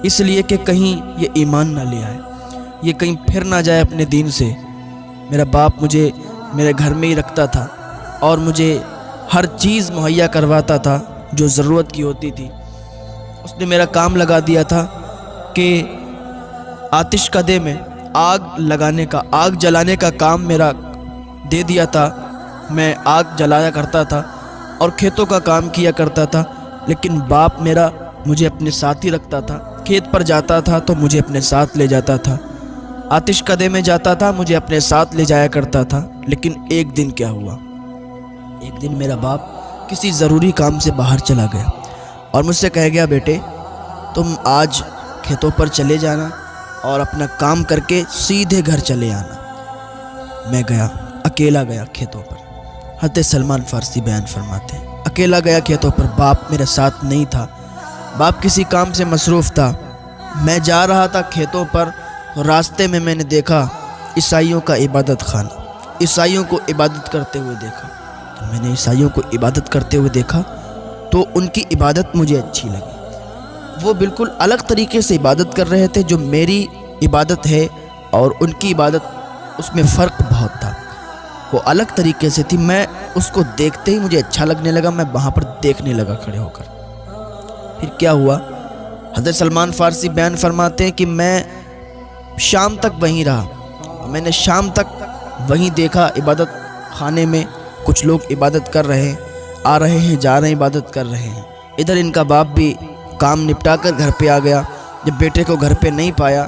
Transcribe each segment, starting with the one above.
اس لیے کہ کہیں یہ ایمان نہ لے آئے، یہ کہیں پھر نہ جائے اپنے دین سے۔ میرا باپ مجھے میرے گھر میں ہی رکھتا تھا اور مجھے ہر چیز مہیا کرواتا تھا جو ضرورت کی ہوتی تھی۔ اس نے میرا کام لگا دیا تھا کہ آتش کدے میں آگ جلانے کا کام میرا دے دیا تھا۔ میں آگ جلایا کرتا تھا اور کھیتوں کا کام کیا کرتا تھا، لیکن باپ میرا مجھے اپنے ساتھ ہی رکھتا تھا۔ کھیت پر جاتا تھا تو مجھے اپنے ساتھ لے جاتا تھا، آتش کدے میں جاتا تھا مجھے اپنے ساتھ لے جایا کرتا تھا۔ لیکن ایک دن کیا ہوا، ایک دن میرا باپ کسی ضروری کام سے باہر چلا گیا اور مجھ سے کہہ گیا، بیٹے تم آج کھیتوں پر چلے جانا اور اپنا کام کر کے سیدھے گھر چلے آنا۔ میں گیا، اکیلا گیا کھیتوں پر۔ حضرت سلمان فارسی بیان فرماتے ہیں، اکیلا گیا کھیتوں پر، باپ میرے ساتھ نہیں تھا، باپ کسی کام سے مصروف تھا۔ میں جا رہا تھا کھیتوں پر، راستے میں نے دیکھا عیسائیوں کا عبادت خانہ، عیسائیوں کو عبادت کرتے ہوئے دیکھا۔ تو میں نے عیسائیوں کو عبادت کرتے ہوئے دیکھا تو ان کی عبادت مجھے اچھی لگی۔ وہ بالکل الگ طریقے سے عبادت کر رہے تھے جو میری عبادت ہے، اور ان کی عبادت اس میں فرق بہت تھا، وہ الگ طریقے سے تھی۔ میں اس کو دیکھتے ہی مجھے اچھا لگنے لگا، میں وہاں پر دیکھنے لگا کھڑے ہو کر۔ پھر کیا ہوا، حضرت سلمان فارسی بیان فرماتے ہیں کہ میں شام تک وہیں رہا۔ میں نے شام تک وہیں دیکھا، عبادت خانے میں کچھ لوگ عبادت کر رہے ہیں، آ رہے ہیں جا رہے ہیں، عبادت کر رہے ہیں۔ ادھر ان کا باپ بھی کام نپٹا کر گھر پہ آ گیا۔ جب بیٹے کو گھر پہ نہیں پایا،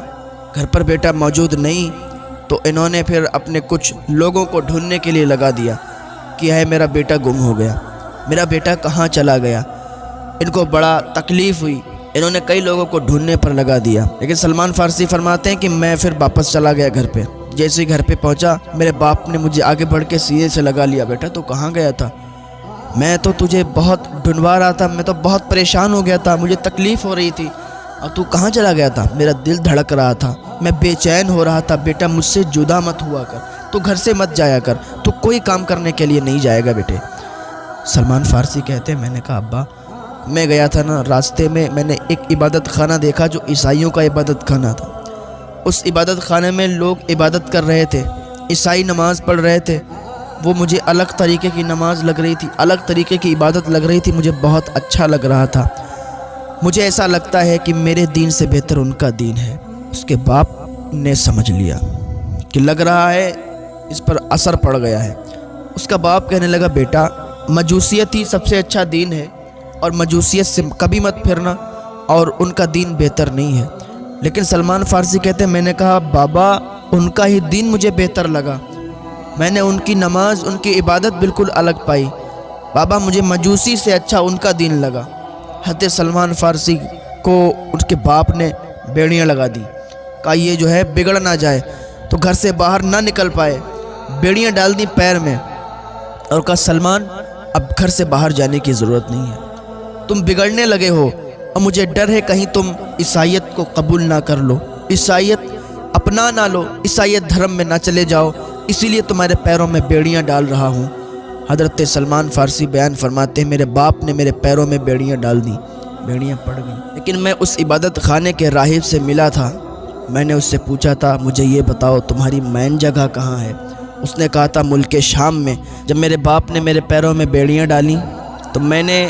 گھر پر بیٹا موجود نہیں، تو انہوں نے پھر اپنے کچھ لوگوں کو ڈھونڈنے کے لیے لگا دیا کہ ہے میرا بیٹا گم ہو گیا، میرا بیٹا کہاں چلا گیا۔ ان کو بڑا تکلیف ہوئی، انہوں نے کئی لوگوں کو ڈھونڈنے پر لگا دیا۔ لیکن سلمان فارسی فرماتے ہیں کہ میں پھر واپس چلا گیا گھر پہ۔ جیسے ہی گھر پہ پہنچا، میرے باپ نے مجھے آگے بڑھ کے سینے سے لگا لیا، بیٹا تو کہاں گیا تھا؟ میں تو تجھے بہت ڈھونڈوا رہا تھا، میں تو بہت پریشان ہو گیا تھا، مجھے تکلیف ہو رہی تھی، اور تو کہاں چلا گیا تھا؟ میرا دل دھڑک رہا تھا، میں بے چین ہو رہا تھا۔ بیٹا مجھ سے جدا مت ہوا کر، تو گھر سے مت جایا کر، تو کوئی کام کرنے کے لیے نہیں جائے گا بیٹے۔ سلمان فارسی کہتے ہیں، میں نے کہا ابا میں گیا تھا نا، راستے میں نے ایک عبادت خانہ دیکھا جو عیسائیوں کا عبادت خانہ تھا۔ اس عبادت خانے میں لوگ عبادت کر رہے تھے، عیسائی نماز پڑھ رہے تھے۔ وہ مجھے الگ طریقے کی نماز لگ رہی تھی، الگ طریقے کی عبادت لگ رہی تھی، مجھے بہت اچھا لگ رہا تھا۔ مجھے ایسا لگتا ہے کہ میرے دین سے بہتر ان کا دین ہے۔ اس کے باپ نے سمجھ لیا کہ لگ رہا ہے اس پر اثر پڑ گیا ہے۔ اس کا باپ کہنے لگا، بیٹا مجوسیت ہی سب سے اچھا دین ہے، اور مجوسیت سے کبھی مت پھرنا، اور ان کا دین بہتر نہیں ہے۔ لیکن سلمان فارسی کہتے ہیں، میں نے کہا بابا ان کا ہی دین مجھے بہتر لگا، میں نے ان کی نماز، ان کی عبادت بالکل الگ پائی، بابا مجھے مجوسی سے اچھا ان کا دین لگا۔ حضرت سلمان فارسی کو ان کے باپ نے بیڑیاں لگا دی، کہا یہ جو ہے بگڑ نہ جائے، تو گھر سے باہر نہ نکل پائے، بیڑیاں ڈال دی پیر میں، اور کہا سلمان اب گھر سے باہر جانے کی ضرورت نہیں ہے، تم بگڑنے لگے ہو، اور مجھے ڈر ہے کہیں تم عیسائیت کو قبول نہ کر لو، عیسائیت اپنا نہ لو، عیسائیت دھرم میں نہ چلے جاؤ، اسی لیے تمہارے پیروں میں بیڑیاں ڈال رہا ہوں۔ حضرت سلمان فارسی بیان فرماتے ہیں، میرے باپ نے میرے پیروں میں بیڑیاں ڈال دیں، بیڑیاں پڑ گئیں۔ لیکن میں اس عبادت خانے کے راہب سے ملا تھا، میں نے اس سے پوچھا تھا مجھے یہ بتاؤ تمہاری مین جگہ کہاں ہے؟ اس نے کہا تھا ملک شام میں۔ جب میرے باپ نے میرے پیروں میں بیڑیاں ڈالیں تو میں نے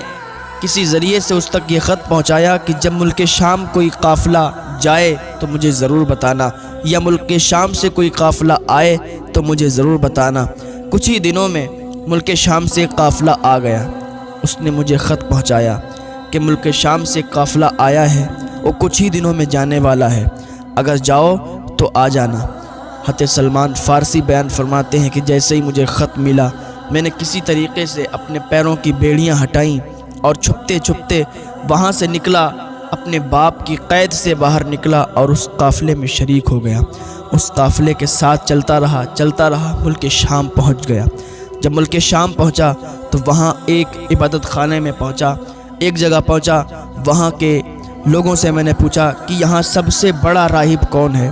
کسی ذریعے سے اس تک یہ خط پہنچایا کہ جب ملک شام کوئی قافلہ جائے تو مجھے ضرور بتانا، یا ملک شام سے کوئی قافلہ آئے تو مجھے ضرور بتانا۔ کچھ ہی دنوں میں ملک شام سے قافلہ آ گیا، اس نے مجھے خط پہنچایا کہ ملک شام سے قافلہ آیا ہے، وہ کچھ ہی دنوں میں جانے والا ہے، اگر جاؤ تو آ جانا۔ حضرت سلمان فارسی بیان فرماتے ہیں کہ جیسے ہی مجھے خط ملا، میں نے کسی طریقے سے اپنے پیروں کی بیڑیاں ہٹائیں اور چھپتے چھپتے وہاں سے نکلا، اپنے باپ کی قید سے باہر نکلا اور اس قافلے میں شریک ہو گیا۔ اس قافلے کے ساتھ چلتا رہا، ملک شام پہنچ گیا۔ جب ملک شام پہنچا تو وہاں ایک عبادت خانے میں پہنچا، ایک جگہ پہنچا، وہاں کے لوگوں سے میں نے پوچھا کہ یہاں سب سے بڑا راہب کون ہے،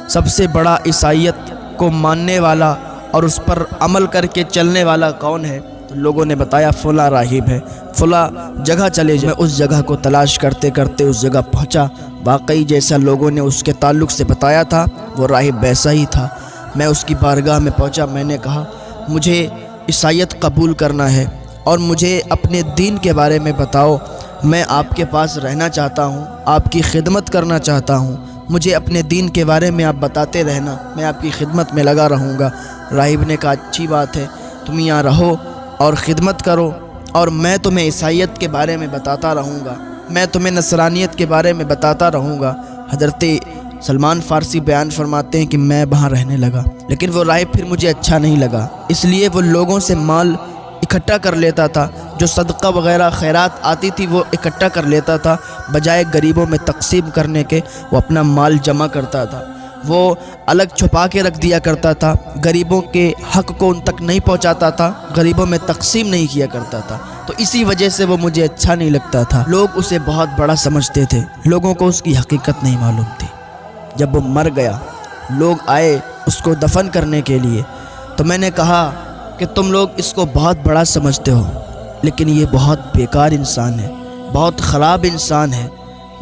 سب سے بڑا عیسائیت کو ماننے والا اور اس پر عمل کر کے چلنے والا کون ہے؟ تو لوگوں نے بتایا فلاں راہب ہے، فلاں جگہ چلے جائیں۔ میں اس جگہ کو تلاش کرتے کرتے اس جگہ پہنچا۔ واقعی جیسا لوگوں نے اس کے تعلق سے بتایا تھا وہ راہب ویسا ہی تھا۔ میں اس کی بارگاہ میں پہنچا، میں نے کہا مجھے عیسائیت قبول کرنا ہے اور مجھے اپنے دین کے بارے میں بتاؤ، میں آپ کے پاس رہنا چاہتا ہوں، آپ کی خدمت کرنا چاہتا ہوں، مجھے اپنے دین کے بارے میں آپ بتاتے رہنا، میں آپ کی خدمت میں لگا رہوں گا۔ راہب نے کہا اچھی بات ہے، تم یہاں رہو اور خدمت کرو اور میں تمہیں عیسائیت کے بارے میں بتاتا رہوں گا، میں تمہیں نصرانیت کے بارے میں بتاتا رہوں گا۔ حضرت سلمان فارسی بیان فرماتے ہیں کہ میں وہاں رہنے لگا، لیکن وہ راہب پھر مجھے اچھا نہیں لگا، اس لیے وہ لوگوں سے مال اکٹھا کر لیتا تھا، جو صدقہ وغیرہ خیرات آتی تھی وہ اکٹھا کر لیتا تھا، بجائے غریبوں میں تقسیم کرنے کے وہ اپنا مال جمع کرتا تھا، وہ الگ چھپا کے رکھ دیا کرتا تھا، غریبوں کے حق کو ان تک نہیں پہنچاتا تھا، غریبوں میں تقسیم نہیں کیا کرتا تھا۔ تو اسی وجہ سے وہ مجھے اچھا نہیں لگتا تھا، لوگ اسے بہت بڑا سمجھتے تھے، لوگوں کو اس کی حقیقت نہیں معلوم تھی۔ جب وہ مر گیا، لوگ آئے اس کو دفن کرنے کے لیے، تو میں نے کہا کہ تم لوگ اس کو بہت بڑا سمجھتے ہو، لیکن یہ بہت بیکار انسان ہے، بہت خراب انسان ہے،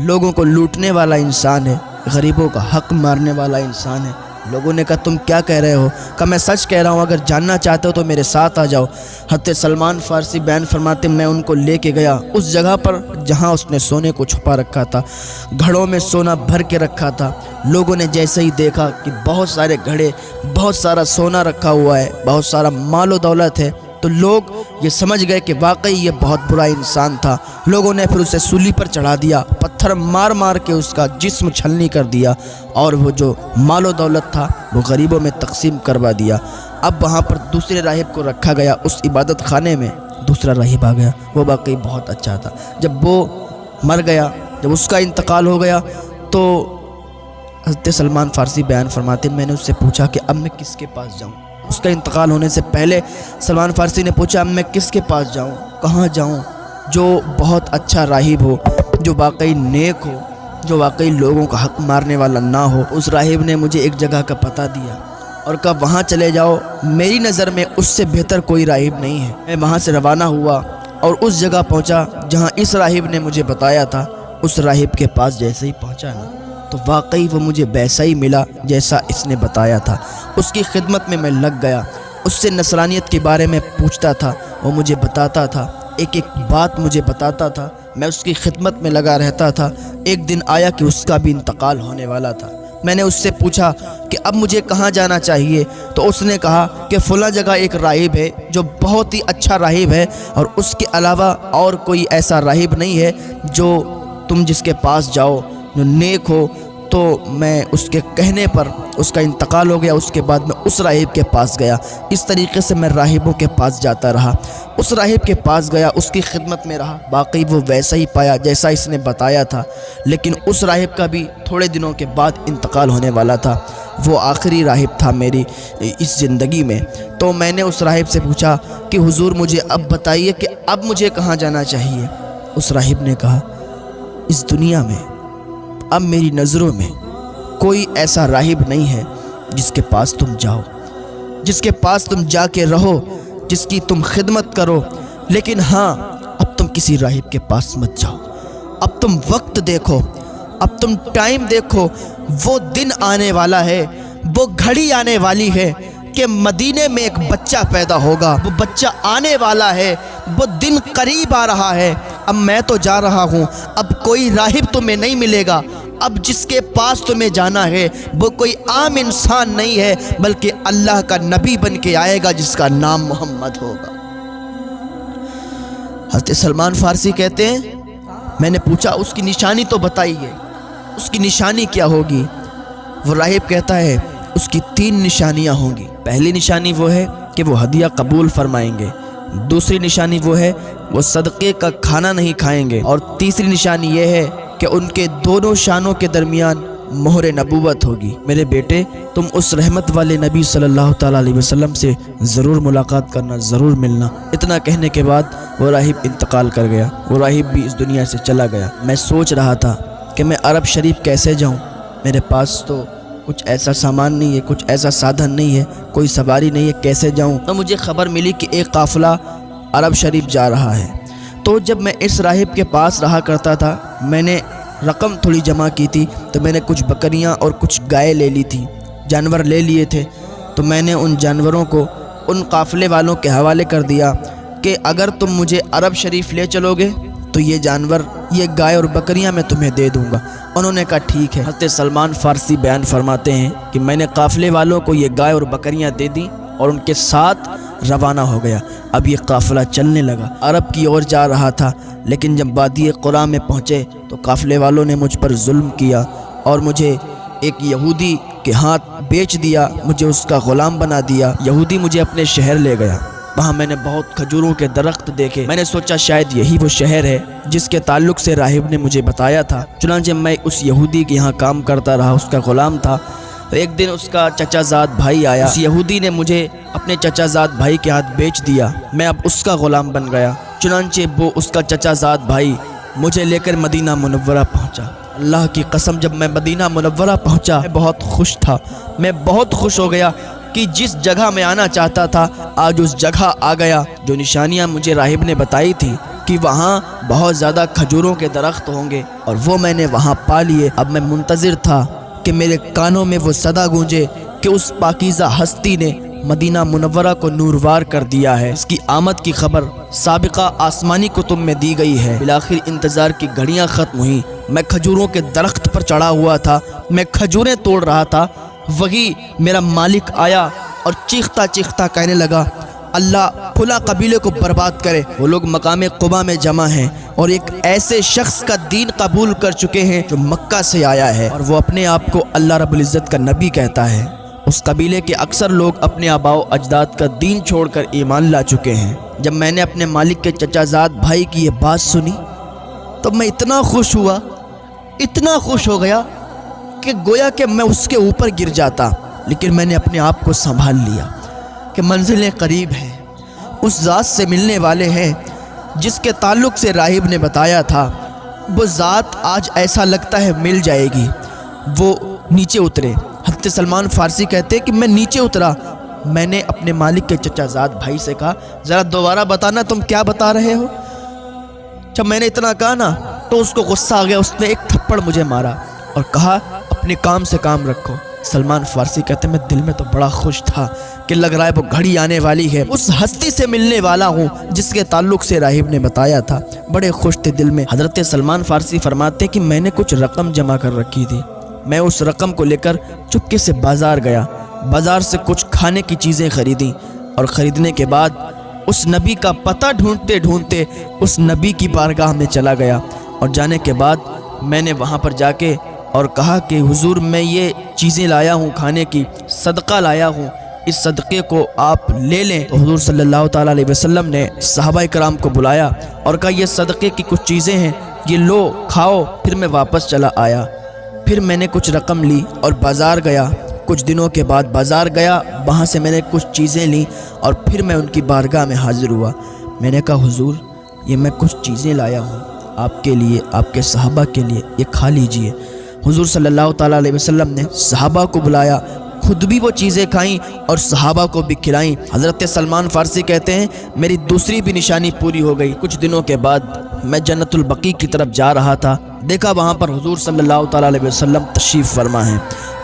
لوگوں کو لوٹنے والا انسان ہے، غریبوں کا حق مارنے والا انسان ہے۔ لوگوں نے کہا تم کیا کہہ رہے ہو؟ کہا میں سچ کہہ رہا ہوں، اگر جاننا چاہتے ہو تو میرے ساتھ آ جاؤ۔ حضرت سلمان فارسی بیان فرماتے میں ان کو لے کے گیا اس جگہ پر جہاں اس نے سونے کو چھپا رکھا تھا، گھڑوں میں سونا بھر کے رکھا تھا۔ لوگوں نے جیسے ہی دیکھا کہ بہت سارے گھڑے، بہت سارا سونا رکھا ہوا ہے، بہت سارا مال و دولت ہے، تو لوگ یہ سمجھ گئے کہ واقعی یہ بہت برا انسان تھا۔ لوگوں نے پھر اسے سولی پر چڑھا دیا، پتھر مار مار کے اس کا جسم چھلنی کر دیا، اور وہ جو مال و دولت تھا وہ غریبوں میں تقسیم کروا دیا۔ اب وہاں پر دوسرے راہب کو رکھا گیا، اس عبادت خانے میں دوسرا راہب آ گیا، وہ واقعی بہت اچھا تھا۔ جب وہ مر گیا، جب اس کا انتقال ہو گیا، تو حضرت سلمان فارسی بیان فرماتے میں نے اس سے پوچھا کہ اب میں کس کے پاس جاؤں؟ اس کا انتقال ہونے سے پہلے سلمان فارسی نے پوچھا اب میں کس کے پاس جاؤں، کہاں جاؤں؟ جو بہت اچھا راہب ہو، جو واقعی نیک ہو، جو واقعی لوگوں کا حق مارنے والا نہ ہو۔ اس راہب نے مجھے ایک جگہ کا پتہ دیا اور کہا وہاں چلے جاؤ، میری نظر میں اس سے بہتر کوئی راہب نہیں ہے۔ میں وہاں سے روانہ ہوا اور اس جگہ پہنچا جہاں اس راہب نے مجھے بتایا تھا۔ اس راہب کے پاس جیسے ہی پہنچا نا، تو واقعی وہ مجھے ویسا ہی ملا جیسا اس نے بتایا تھا۔ اس کی خدمت میں لگ گیا، اس سے نصرانیت کے بارے میں پوچھتا تھا، وہ مجھے بتاتا تھا، ایک ایک بات مجھے بتاتا تھا، میں اس کی خدمت میں لگا رہتا تھا۔ ایک دن آیا کہ اس کا بھی انتقال ہونے والا تھا۔ میں نے اس سے پوچھا کہ اب مجھے کہاں جانا چاہیے، تو اس نے کہا کہ فلاں جگہ ایک راہب ہے جو بہت ہی اچھا راہب ہے، اور اس کے علاوہ اور کوئی ایسا راہب نہیں ہے جو تم جس کے پاس جاؤ جو نیک ہو۔ تو میں اس کے کہنے پر اس کا انتقال ہو گیا، اس کے بعد میں اس راہب کے پاس گیا۔ اس طریقے سے میں راہبوں کے پاس جاتا رہا، اس راہب کے پاس گیا، اس کی خدمت میں رہا، باقی وہ ویسا ہی پایا جیسا اس نے بتایا تھا۔ لیکن اس راہب کا بھی تھوڑے دنوں کے بعد انتقال ہونے والا تھا، وہ آخری راہب تھا میری اس زندگی میں۔ تو میں نے اس راہب سے پوچھا کہ حضور مجھے اب بتائیے کہ اب مجھے کہاں جانا چاہیے۔ اس راہب نے کہا اس دنیا میں اب میری نظروں میں کوئی ایسا راہب نہیں ہے جس کے پاس تم جاؤ، جس کے پاس تم جا کے رہو، جس کی تم خدمت کرو، لیکن ہاں اب تم کسی راہب کے پاس مت جاؤ، اب تم وقت دیکھو، اب تم ٹائم دیکھو، وہ دن آنے والا ہے، وہ گھڑی آنے والی ہے کہ مدینے میں ایک بچہ پیدا ہوگا، وہ بچہ آنے والا ہے، وہ دن قریب آ رہا ہے۔ اب میں تو جا رہا ہوں، اب کوئی راہب تمہیں نہیں ملے گا، اب جس کے پاس تمہیں جانا ہے وہ کوئی عام انسان نہیں ہے بلکہ اللہ کا نبی بن کے آئے گا جس کا نام محمد ہوگا۔ حضرت سلمان فارسی کہتے ہیں میں نے پوچھا اس کی نشانی تو بتائیے، اس کی نشانی کیا ہوگی؟ وہ راہب کہتا ہے اس کی 3 نشانیاں ہوں گی۔ پہلی نشانی وہ ہے کہ وہ ہدیہ قبول فرمائیں گے، دوسری نشانی وہ ہے وہ صدقے کا کھانا نہیں کھائیں گے، اور تیسری نشانی یہ ہے کہ ان کے دونوں شانوں کے درمیان مہر نبوت ہوگی۔ میرے بیٹے تم اس رحمت والے نبی صلی اللہ تعالیٰ علیہ وسلم سے ضرور ملاقات کرنا، ضرور ملنا۔ اتنا کہنے کے بعد وہ راہب انتقال کر گیا، وہ راہب بھی اس دنیا سے چلا گیا۔ میں سوچ رہا تھا کہ میں عرب شریف کیسے جاؤں، میرے پاس تو کچھ ایسا سامان نہیں ہے، کچھ ایسا سادھن نہیں ہے، کوئی سواری نہیں ہے، کیسے جاؤں؟ تو مجھے خبر ملی کہ ایک قافلہ عرب شریف جا رہا ہے۔ تو جب میں اس راہب کے پاس رہا کرتا تھا، میں نے رقم تھوڑی جمع کی تھی، تو میں نے کچھ بکریاں اور کچھ گائے لے لی تھی، جانور لے لیے تھے۔ تو میں نے ان جانوروں کو ان قافلے والوں کے حوالے کر دیا کہ اگر تم مجھے عرب شریف لے چلو گے تو یہ جانور، یہ گائے اور بکریاں میں تمہیں دے دوں گا۔ انہوں نے کہا ٹھیک ہے۔ حضرت سلمان فارسی بیان فرماتے ہیں کہ میں نے قافلے والوں کو یہ گائے اور بکریاں دے دیں اور ان کے ساتھ روانہ ہو گیا۔ اب یہ قافلہ چلنے لگا، عرب کی اور جا رہا تھا، لیکن جب وادی قرا میں پہنچے تو قافلے والوں نے مجھ پر ظلم کیا اور مجھے ایک یہودی کے ہاتھ بیچ دیا، مجھے اس کا غلام بنا دیا۔ یہودی مجھے اپنے شہر لے گیا، وہاں میں نے بہت کھجوروں کے درخت دیکھے۔ میں نے سوچا شاید یہی وہ شہر ہے جس کے تعلق سے راہب نے مجھے بتایا تھا۔ چنانچہ میں اس یہودی کے یہاں کام کرتا رہا، اس کا غلام تھا۔ ایک دن اس کا چچا زاد بھائی آیا، اس یہودی نے مجھے اپنے چچا زاد بھائی کے ہاتھ بیچ دیا، میں اب اس کا غلام بن گیا۔ چنانچہ وہ اس کا چچا زاد بھائی مجھے لے کر مدینہ منورہ پہنچا۔ اللہ کی قسم جب میں مدینہ منورہ پہنچا میں بہت خوش تھا، میں بہت خوش ہو گیا کہ جس جگہ میں آنا چاہتا تھا آج اس جگہ آ گیا۔ جو نشانیاں مجھے راہب نے بتائی تھی کہ وہاں بہت زیادہ کھجوروں کے درخت ہوں گے اور وہ میں نے وہاں پا لیے۔ اب میں منتظر تھا کہ میرے کانوں میں وہ صدا گونجے کہ اس پاکیزہ ہستی نے مدینہ منورہ کو نوروار کر دیا ہے، اس کی آمد کی خبر سابقہ آسمانی کتب میں دی گئی ہے۔ بالآخر انتظار کی گھڑیاں ختم ہوئیں، میں کھجوروں کے درخت پر چڑھا ہوا تھا، میں کھجوریں توڑ رہا تھا، وہی میرا مالک آیا اور چیختا چیختا کہنے لگا اللہ فلاں قبیلے کو برباد کرے۔ وہ لوگ مقام قبا میں جمع ہیں اور ایک ایسے شخص کا دین قبول کر چکے ہیں جو مکہ سے آیا ہے اور وہ اپنے آپ کو اللہ رب العزت کا نبی کہتا ہے۔ اس قبیلے کے اکثر لوگ اپنے آباء و اجداد کا دین چھوڑ کر ایمان لا چکے ہیں۔ جب میں نے اپنے مالک کے چچا زاد بھائی کی یہ بات سنی تو میں اتنا خوش ہوا، اتنا خوش ہو گیا کہ گویا کہ میں اس کے اوپر گر جاتا، لیکن میں نے اپنے آپ کو سنبھال لیا کہ منزلیں قریب ہیں، اس ذات سے ملنے والے ہیں جس کے تعلق سے راہب نے بتایا تھا، وہ ذات آج ایسا لگتا ہے مل جائے گی۔ وہ نیچے اترے۔ حضرت سلمان فارسی کہتے کہ میں نیچے اترا، میں نے اپنے مالک کے چچا زاد بھائی سے کہا ذرا دوبارہ بتانا تم کیا بتا رہے ہو۔ جب میں نے اتنا کہا نا تو اس کو غصہ آ گیا، اس نے ایک تھپڑ مجھے مارا اور کہا اپنے کام سے کام رکھو۔ سلمان فارسی کہتے میں دل میں تو بڑا خوش تھا کہ لگ رہا ہے وہ گھڑی آنے والی ہے، اس ہستی سے ملنے والا ہوں جس کے تعلق سے راہب نے بتایا تھا، بڑے خوش تھے دل میں۔ حضرت سلمان فارسی فرماتے کہ میں نے کچھ رقم جمع کر رکھی تھی، میں اس رقم کو لے کر چپکے سے بازار گیا، بازار سے کچھ کھانے کی چیزیں خریدیں اور خریدنے کے بعد اس نبی کا پتہ ڈھونڈتے ڈھونڈتے اس نبی کی بارگاہ میں چلا گیا اور جانے کے بعد میں نے وہاں پر جا کے اور کہا کہ حضور میں یہ چیزیں لایا ہوں کھانے کی، صدقہ لایا ہوں، اس صدقے کو آپ لے لیں۔ تو حضور صلی اللہ تعالیٰ علیہ وسلم نے صحابہ کرام کو بلایا اور کہا یہ صدقے کی کچھ چیزیں ہیں، یہ لو کھاؤ۔ پھر میں واپس چلا آیا، پھر میں نے کچھ رقم لی اور بازار گیا، کچھ دنوں کے بعد بازار گیا، وہاں سے میں نے کچھ چیزیں لیں اور پھر میں ان کی بارگاہ میں حاضر ہوا۔ میں نے کہا حضور یہ میں کچھ چیزیں لایا ہوں آپ کے لیے، آپ کے صحابہ کے لیے، یہ کھا لیجئے۔ حضور صلی اللہ تعالیٰ علیہ وسلم نے صحابہ کو بلایا، خود بھی وہ چیزیں کھائیں اور صحابہ کو بھی کھلائیں۔ حضرت سلمان فارسی کہتے ہیں میری دوسری بھی نشانی پوری ہو گئی۔ کچھ دنوں کے بعد میں جنت البقیع کی طرف جا رہا تھا، دیکھا وہاں پر حضور صلی اللہ تعالیٰ علیہ وسلم تشریف فرما ہیں۔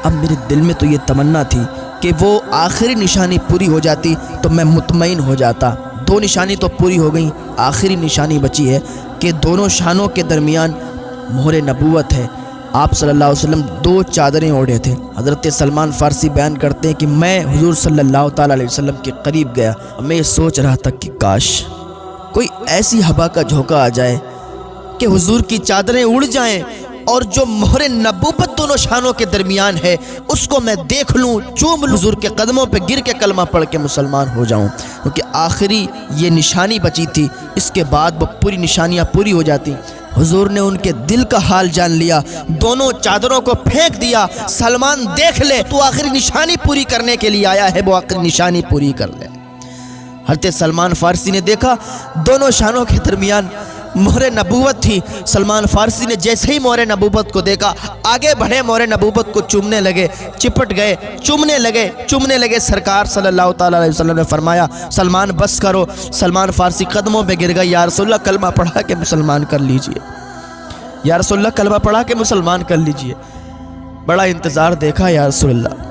اب میرے دل میں تو یہ تمنا تھی کہ وہ آخری نشانی پوری ہو جاتی تو میں مطمئن ہو جاتا۔ دو نشانی تو پوری ہو گئیں، آخری نشانی بچی ہے کہ دونوں شانوں کے درمیان مہر نبوت ہے۔ آپ صلی اللہ علیہ وسلم دو چادریں اوڑھے تھے۔ حضرت سلمان فارسی بیان کرتے ہیں کہ میں حضور صلی اللہ تعالیٰ علیہ وسلم کے قریب گیا اور میں یہ سوچ رہا تھا کہ کاش کوئی ایسی ہوا کا جھونکا آ جائے کہ حضور کی چادریں اڑ جائیں اور جو مہر نبوت دونوں شانوں کے درمیان ہے اس کو میں دیکھ لوں، چوم لوں، حضور کے قدموں پہ گر کے کلمہ پڑھ کے مسلمان ہو جاؤں، کیونکہ آخری یہ نشانی بچی تھی، اس کے بعد وہ پوری نشانیاں پوری ہو جاتی۔ حضور نے ان کے دل کا حال جان لیا، دونوں چادروں کو پھینک دیا، سلمان دیکھ لے تو آخری نشانی پوری کرنے کے لیے آیا ہے، وہ آخری نشانی پوری کر لے۔ حضرت سلمان فارسی نے دیکھا دونوں شانوں کے درمیان مہر نبوت تھی۔ سلمان فارسی نے جیسے ہی مہر نبوت کو دیکھا آگے بڑھے، مہر نبوت کو چومنے لگے، چپٹ گئے، چومنے لگے۔ سرکار صلی اللہ تعالیٰ علیہ وسلم نے فرمایا سلمان بس کرو۔ سلمان فارسی قدموں پہ گر گئے، یا رسول اللہ کلمہ پڑھا کے مسلمان کر لیجئے، یا رسول اللہ کلمہ پڑھا کے مسلمان کر لیجئے۔ بڑا انتظار دیکھا یا رسول اللہ،